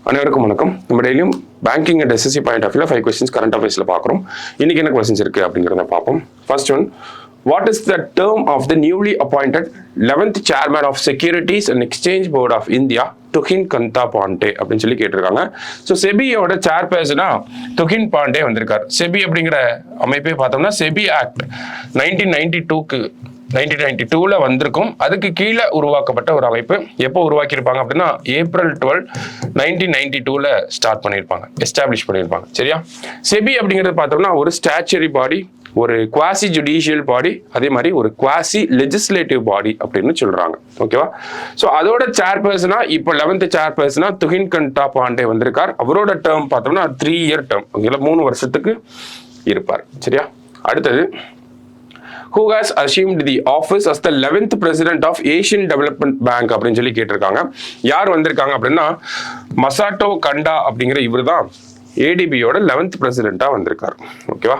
அனைவருக்கும் வணக்கம். நம்ம டெய்லியும் banking and SSC point of வியூல 5 questions கரண்ட் அஃபேர்ஸ்ல பார்க்குறோம். இன்னைக்கு என்ன கொஸ்டின்ஸ் இருக்கு அப்படிங்கிறத பார்ப்போம். First one, what is the term of the newly appointed 11th chairman of securities and exchange board of India Tuhin Kanta Pandey அப்படின்னு சொல்லி கேட்டிருக்காங்க. ஸோ செபியோட சேர்பர்சனா துகின் பாண்டே வந்திருக்காரு. செபி அப்படிங்கிற அமைப்பே பார்த்தோம்னா செபி ஆக்ட் 1992ல வந்திருக்கும். அதுக்கு கீழே உருவாக்கப்பட்ட ஒரு அமைப்பு. எப்போ உருவாக்கியிருப்பாங்க அப்படின்னா April 12, 1992ல ஸ்டார்ட் பண்ணியிருப்பாங்க, எஸ்டாப்ளிஷ் பண்ணியிருப்பாங்க. சரியா? செபி அப்படிங்கிறது பார்த்தோம்னா ஒரு ஸ்டாச்சுரி பாடி, ஒரு குவாசி ஜுடிஷியல் பாடி, அதே மாதிரி ஒரு குவாசி லெஜிஸ்லேட்டிவ் பாடி அப்படின்னு சொல்றாங்க. ஓகேவா? ஸோ அதோட சேர்பர்சனா இப்போ 11th சேர்பர்சனா துகின் கந்தா பாண்டே வந்திருக்கார். அவரோட டேர்ம் பார்த்தோம்னா 3 year டேர்ம், ஓகேங்களா, 3 வருஷத்துக்கு இருப்பார். சரியா? அடுத்தது, who has assumed the office as the 11th president of Asian Development Bank அப்படின்னு சொல்லி கேட்டிருக்காங்க. யார் வந்திருக்காங்க அப்படின்னா மசாட்டோ கண்டா அப்படிங்கிற இவர் தான் ஏடிபியோட 11th பிரசிடென்டா வந்திருக்காரு. ஓகேவா?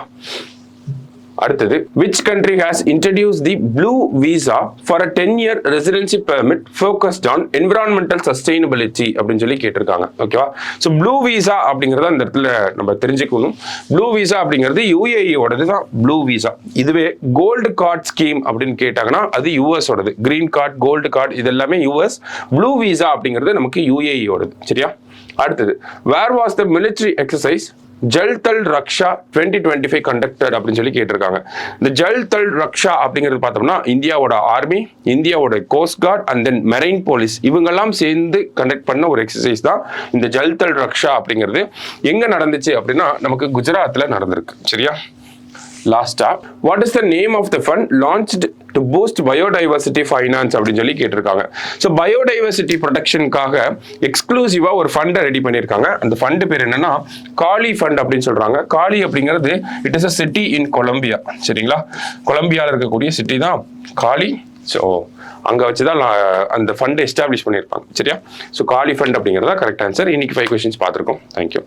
அடுத்தது, which country has introduced the blue visa for a 10-year residency permit focused on environmental sustainability அப்படின்னு சொல்லி கேட்டிருக்காங்க. ஓகேவா? ஸோ ப்ளூ விசா அப்படிங்கிறத அந்த இடத்துல நம்ம தெரிஞ்சுக்கணும். ப்ளூ விசா அப்படிங்கிறது யுஏஇயோடது தான் ப்ளூ விசா. இதுவே கோல்டு கார்டு ஸ்கீம் அப்படின்னு கேட்டாங்கன்னா அது யூஎஸோடது. கிரீன் கார்டு, கோல்டு கார்டு இது எல்லாமே யூஎஸ். ப்ளூ விசா அப்படிங்கிறது நமக்கு யுஏஇயோடது. சரியா? அடுத்தது, where was the military exercise Jal தல் ரக்ஷா 2025 கண்டக்டட் அப்படின்னு சொல்லி கேட்டிருக்காங்க. இந்த ஜல் தல் ரக்ஷா அப்படிங்கிறது பார்த்தோம்னா இந்தியாவோட ஆர்மி, இந்தியாவோட cost card and then marine police இவங்கெல்லாம் சேர்ந்து கண்டக்ட் பண்ண ஒரு எக்ஸசைஸ் தான் இந்த ஜல் தல் ரக்ஷா அப்படிங்கிறது. எங்க நடந்துச்சு அப்படின்னா நமக்கு குஜராத்ல நடந்திருக்கு. சரியா? லாஸ்டா, what is the name of the fund launched to boost biodiversity finance அப்படின்னு சொல்லி கேட்டிருக்காங்க. ஸோ பயோடைவர்சிட்டி ப்ரொடெக்ஷனுக்காக எக்ஸ்க்ளூசிவா ஒரு ஃபண்டை ரெடி பண்ணியிருக்காங்க. அந்த ஃபண்டு பேர் என்னன்னா காலி ஃபண்ட் அப்படின்னு சொல்றாங்க. காலி அப்படிங்கிறது it is a city in Colombia. சரிங்களா? கொலம்பியாவில் இருக்கக்கூடிய சிட்டி தான் காலி. ஸோ அங்கே வச்சு தான் அந்த ஃபண்டை எஸ்டாப்ளிஷ் பண்ணியிருப்பாங்க. சரியா? ஸோ காலி ஃபண்ட் அப்படிங்கிறதா கரெக்ட் ஆன்சர். இன்னைக்கு 5 questions பார்த்துருக்கோம். தேங்க்யூ.